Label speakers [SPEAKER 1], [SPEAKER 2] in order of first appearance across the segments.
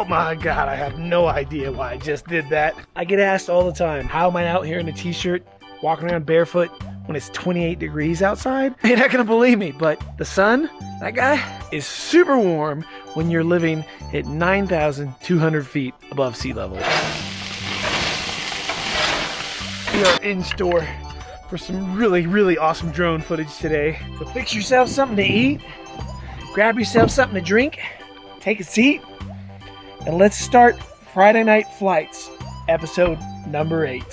[SPEAKER 1] Oh my God, I have no idea why I just did that. I get asked all the time, how am I out here in a t-shirt, walking around barefoot when it's 28 degrees outside? You're not gonna believe me, but the sun, that guy, is super warm when you're living at 9,200 feet above sea level. We are in store for some really awesome drone footage today. So fix yourself something to eat, grab yourself something to drink, take a seat, and let's start Friday Night Flights, episode number 8.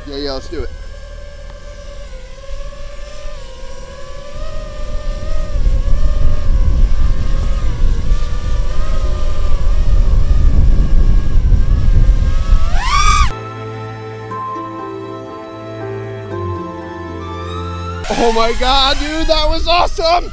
[SPEAKER 2] Yeah, let's do it. Oh my God, dude, that was awesome!